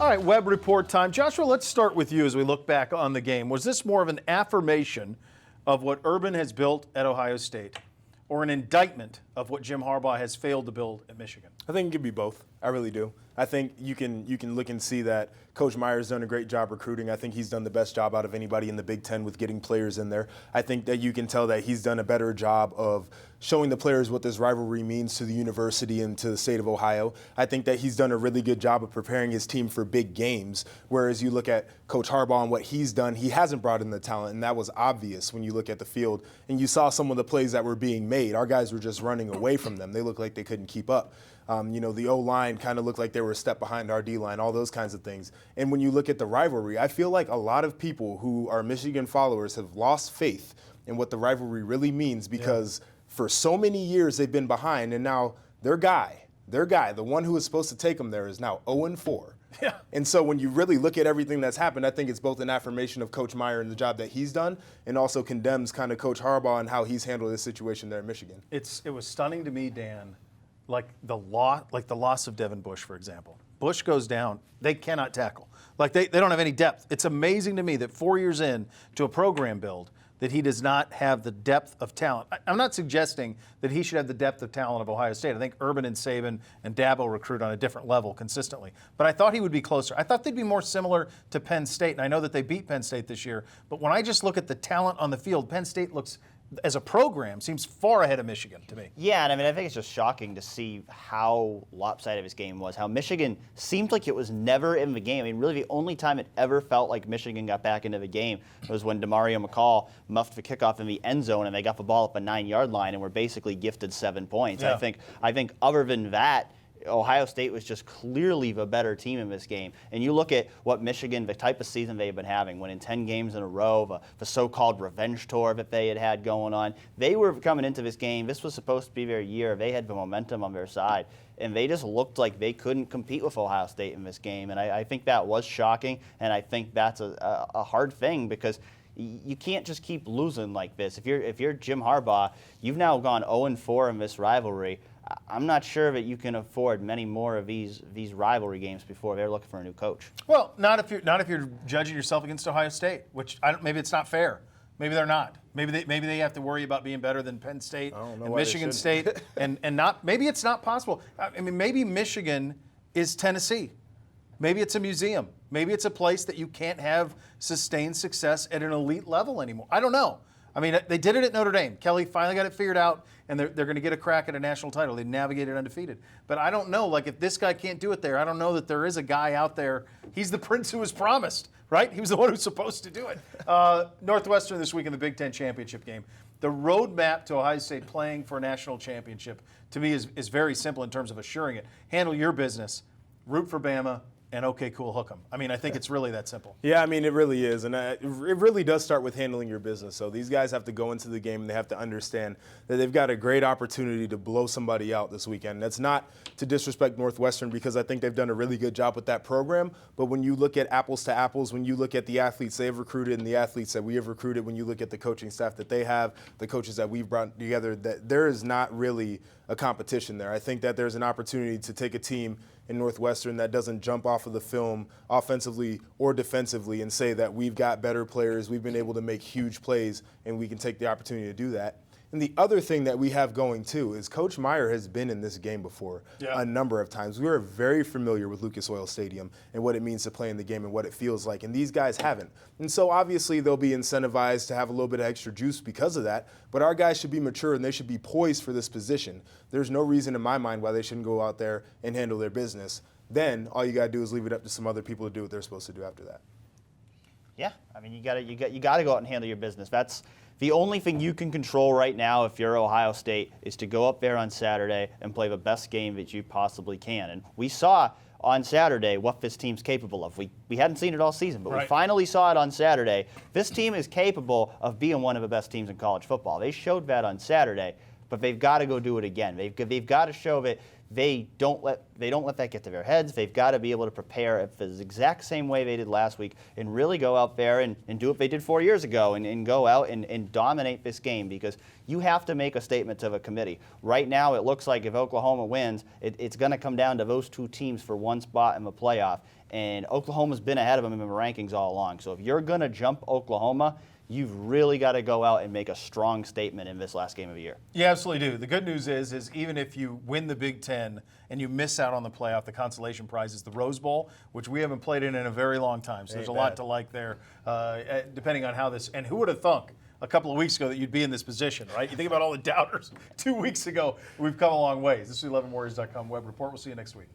right, web report time. Joshua, let's start with you as we look back on the game. Was this more of an affirmation of what Urban has built at Ohio State, or an indictment of what Jim Harbaugh has failed to build at Michigan? I think it could be both. I really do. I think you can look and see that Coach Meyer's done a great job recruiting. I think he's done the best job out of anybody in the Big Ten with getting players in there. I think that you can tell that he's done a better job of showing the players what this rivalry means to the university and to the state of Ohio. I think that he's done a really good job of preparing his team for big games, whereas you look at Coach Harbaugh and what he's done, he hasn't brought in the talent, and that was obvious when you look at the field. And you saw some of the plays that were being made. Our guys were just running away from them. They looked like they couldn't keep up. The O-line kind of looked like they were a step behind our D-line, all those kinds of things. And when you look at the rivalry, I feel like a lot of people who are Michigan followers have lost faith in what the rivalry really means because for so many years they've been behind, and now their guy, the one who was supposed to take them there, is now 0-4. Yeah. And so when you really look at everything that's happened, I think it's both an affirmation of Coach Meyer and the job that he's done, and also condemns kind of Coach Harbaugh and how he's handled this situation there in Michigan. It was stunning to me, Dan, like the loss of Devin Bush, for example. Bush goes down, they cannot tackle. Like they don't have any depth. It's amazing to me that 4 years in to a program build that he does not have the depth of talent. I'm not suggesting that he should have the depth of talent of Ohio State. I think Urban and Saban and Dabo recruit on a different level consistently. But I thought he would be closer. I thought they'd be more similar to Penn State, and I know that they beat Penn State this year. But when I just look at the talent on the field, Penn State looks, as a program, seems far ahead of Michigan to me. Yeah, and I think it's just shocking to see how lopsided his game was, how Michigan seemed like it was never in the game. I mean, really the only time it ever felt like Michigan got back into the game was when DeMario McCall muffed the kickoff in the end zone and they got the ball up a 9-yard line and were basically gifted 7 points. Yeah. I think other than that, Ohio State was just clearly the better team in this game. And you look at what Michigan, the type of season they've been having, winning 10 games in a row, the so-called revenge tour that they had going on. They were coming into this game. This was supposed to be their year. They had the momentum on their side. And they just looked like they couldn't compete with Ohio State in this game. And I think that was shocking. And I think that's a hard thing because you can't just keep losing like this. If you're Jim Harbaugh, you've now gone 0-4 in this rivalry. I'm not sure that you can afford many more of these rivalry games before they're looking for a new coach. Well, not if you're judging yourself against Ohio State, which maybe it's not fair. Maybe they're not. Maybe they have to worry about being better than Penn State and Michigan State, and not. Maybe it's not possible. I mean, maybe Michigan is Tennessee. Maybe it's a museum. Maybe it's a place that you can't have sustained success at an elite level anymore. I don't know. I mean, they did it at Notre Dame. Kelly finally got it figured out, and they're going to get a crack at a national title. They navigated undefeated. But I don't know, like, if this guy can't do it there, I don't know that there is a guy out there. He's the prince who was promised, right? He was the one who's supposed to do it. Northwestern this week in the Big Ten championship game. The roadmap to Ohio State playing for a national championship, to me, is very simple in terms of assuring it. Handle your business, root for Bama, and okay, cool, hook 'em. I mean, I think it's really that simple. Yeah, I mean, it really is. And it really does start with handling your business. So these guys have to go into the game and they have to understand that they've got a great opportunity to blow somebody out this weekend. That's not to disrespect Northwestern because I think they've done a really good job with that program. But when you look at apples to apples, when you look at the athletes they've recruited and the athletes that we have recruited, when you look at the coaching staff that they have, the coaches that we've brought together, that there is not really a competition there. I think that there's an opportunity to take a team in Northwestern that doesn't jump off of the film offensively or defensively and say that we've got better players, we've been able to make huge plays, and we can take the opportunity to do that. And the other thing that we have going, too, is Coach Meyer has been in this game before a number of times. We are very familiar with Lucas Oil Stadium and what it means to play in the game and what it feels like, and these guys haven't. And so, obviously, they'll be incentivized to have a little bit of extra juice because of that, but our guys should be mature and they should be poised for this position. There's no reason in my mind why they shouldn't go out there and handle their business. Then, all you got to do is leave it up to some other people to do what they're supposed to do after that. Yeah, I mean, you got to go out and handle your business. That's the only thing you can control right now if you're Ohio State is to go up there on Saturday and play the best game that you possibly can. And we saw on Saturday what this team's capable of. We hadn't seen it all season, but we finally saw it on Saturday. This team is capable of being one of the best teams in college football. They showed that on Saturday. but they've got to go do it again. They've got to show that they don't let that get to their heads. They've got to be able to prepare the exact same way they did last week and really go out there and do what they did 4 years ago and go out and dominate this game, because you have to make a statement to the committee. Right now, it looks like if Oklahoma wins, it's going to come down to those two teams for one spot in the playoff, and Oklahoma's been ahead of them in the rankings all along. So if you're going to jump Oklahoma, you've really got to go out and make a strong statement in this last game of the year. You absolutely do. The good news is even if you win the Big Ten and you miss out on the playoff, the consolation prize is the Rose Bowl, which we haven't played in a very long time. So there's a lot to like there, depending on how this. And who would have thunk a couple of weeks ago that you'd be in this position, right? You think about all the doubters 2 weeks ago. We've come a long ways. This is 11warriors.com web report. We'll see you next week.